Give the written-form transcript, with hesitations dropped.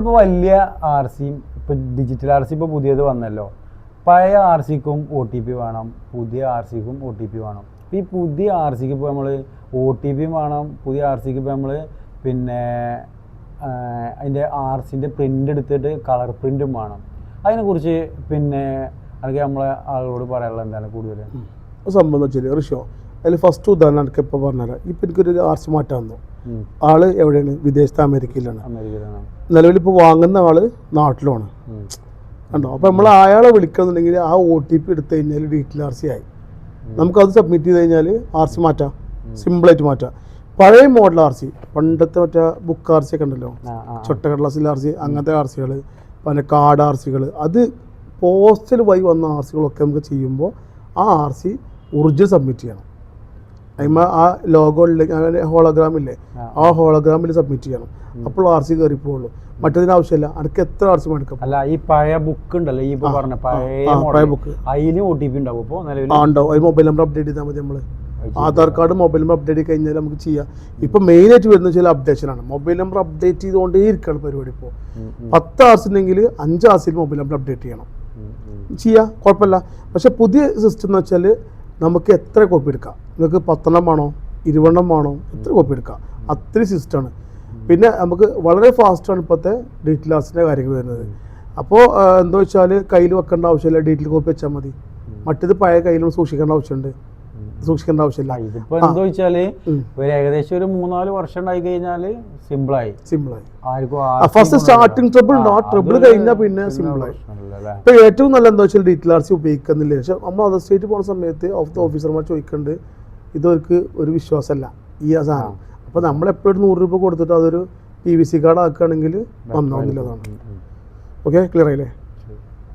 ഇപ്പോൾ വലിയ ആർ സിയും ഇപ്പോൾ ഡിജിറ്റൽ ആർ സി ഇപ്പോൾ പുതിയത് വന്നല്ലോ. പഴയ ആർ സിക്കും ഒ ടി പി വേണം, പുതിയ ആർ സിക്കും ഒ ടി പി വേണം. ഈ പുതിയ ആർ സിക്ക് ഇപ്പോൾ നമ്മൾ ഒ ടി പിയും വേണം, പുതിയ ആർ സിക്ക് ഇപ്പോൾ നമ്മൾ പിന്നെ അതിൻ്റെ ആർ സിൻ്റെ പ്രിൻ്റ് എടുത്തിട്ട് കളർ പ്രിൻറ്റും വേണം. അതിനെക്കുറിച്ച് പിന്നെ അല്ലെങ്കിൽ നമ്മളെ ആളുകളോട് പറയാനുള്ളത് എന്താണ് കൂടുതൽ സംഭവം വെച്ചാൽ ഋഷോ അതിൽ ഫസ്റ്റ് ഉദാഹരണം എനിക്ക് ഇപ്പോൾ പറഞ്ഞുതരാം. ഇപ്പം എനിക്കൊരു ആർ സി മാറ്റാൻ വന്നു. ആള് എവിടെയാണ്? വിദേശത്ത് അമേരിക്കയിലാണ്. നിലവിലിപ്പോൾ വാങ്ങുന്ന ആള് നാട്ടിലുമാണ് കണ്ടോ. അപ്പോൾ നമ്മൾ അയാളെ വിളിക്കണമെന്നുണ്ടെങ്കിൽ ആ ഒ ടി പി എടുത്തു കഴിഞ്ഞാൽ ഡീറ്റെയിൽ ആർ സി ആയി. നമുക്കത് സബ്മിറ്റ് ചെയ്ത് കഴിഞ്ഞാൽ ആർ സി മാറ്റാം, സിമ്പിളായിട്ട് മാറ്റാം. പഴയ മോഡൽ ആർ സി, പണ്ടത്തെ മറ്റേ ബുക്ക് ആർ സി ഒക്കെ ഉണ്ടല്ലോ, ചൊട്ടക്കടലാസിൽ ആർ സി, അങ്ങനത്തെ ആർ സികൾ, പിന്നെ കാർഡ് ആർ സികൾ, അത് പോസ്റ്റൽ വഴി വന്ന ആർ സികളൊക്കെ നമുക്ക് ചെയ്യുമ്പോൾ ആ ആർ സി ഒറിജിനൽ സബ്മിറ്റ് ചെയ്യണം. അതിന് ആ ലോഗോ ഹോളോഗ്രാമില്ലേ, ആ ഹോളോഗ്രാമിൽ സബ്മിറ്റ് ചെയ്യണം. അപ്പോൾ ആർ സി കയറിപ്പോവുള്ളൂ. മറ്റേതിന് ആവശ്യമില്ല. അനക്ക് എത്ര ആർ സി എടുക്കാം. അല്ല, ഈ പഴയ ബുക്ക് ഉണ്ടല്ലോ, ഈ പറഞ്ഞ പഴയ ബുക്ക്, അതിന് ഒ ടി പി ഉണ്ടാവും. ഇപ്പോൾ നിലവിൽ ഉണ്ടാവും. അത് മൊബൈൽ നമ്പർ അപ്ഡേറ്റ് ചെയ്താൽ മതി. നമ്മൾ Aadhaar card mobile number update ചെയ്ത് കഴിഞ്ഞാൽ നമുക്ക് ചെയ്യാം. ഇപ്പം മെയിനായിട്ട് വരുന്ന ചില അപ്ഡേഷനാണ്. മൊബൈൽ നമ്പർ അപ്ഡേറ്റ് ചെയ്തുകൊണ്ടേ ഇരിക്കുകയാണ് പരിപാടി. ഇപ്പോൾ 10 ആർ സി ഉണ്ടെങ്കിൽ 5 ആർ സിയിൽ മൊബൈൽ നമ്പർ അപ്ഡേറ്റ് ചെയ്യണം. ചെയ്യാം, കുഴപ്പമില്ല. പക്ഷെ പുതിയ സിസ്റ്റം എന്ന് വെച്ചാൽ നമുക്ക് എത്ര കോപ്പി എടുക്കാം. നിങ്ങൾക്ക് 10 വേണോ 20 വേണോ, എത്ര കോപ്പി എടുക്കാം, അത്രയും സിസ്റ്റമാണ്. പിന്നെ നമുക്ക് വളരെ ഫാസ്റ്റാണ് ഇപ്പോഴത്തെ ഡീറ്റെയിൽ ആർസിൻ്റെ കാര്യങ്ങൾ വരുന്നത്. അപ്പോൾ എന്താ വെച്ചാൽ കയ്യിൽ വെക്കേണ്ട ആവശ്യമില്ല, ഡീറ്റെയിൽ കോപ്പി വെച്ചാൽ മതി. മറ്റേത് പഴയ കയ്യിലും സൂക്ഷിക്കേണ്ട ആവശ്യമില്ല. ഇതിപ്പോ എന്താ വെച്ചാല് ഏകദേശം ഒരു 3-4 വർഷം ഉണ്ടായി കഴിഞ്ഞാൽ സിമ്പിളായി. ഫസ്റ്റ് സ്റ്റാർട്ടിങ് ട്രബിൾ ഉണ്ടോ, ആ ട്രബിൾ കഴിഞ്ഞാൽ പിന്നെ സിമ്പിളായി. ഇപ്പൊ ഏറ്റവും നല്ല എന്താ വെച്ചാൽ ഡീറ്റെയിൽ ആർ സി ഉപയോഗിക്കുന്നില്ല. പക്ഷെ നമ്മൾ അതർ സ്റ്റേറ്റ് പോകുന്ന സമയത്ത് ഓഫീസർമാർ ചോദിക്കുന്നുണ്ട്, ഇതൊരു ഒരു വിശ്വാസമല്ല ഈ സാധനം. അപ്പൊ നമ്മളെപ്പോഴും 100 രൂപ കൊടുത്തിട്ട് അതൊരു PVC കാർഡ് ആക്കുകയാണെങ്കിൽ നന്നാവുന്നില്ല. അതാണ്. ഓക്കെ, ക്ലിയർ ആയില്ലേ?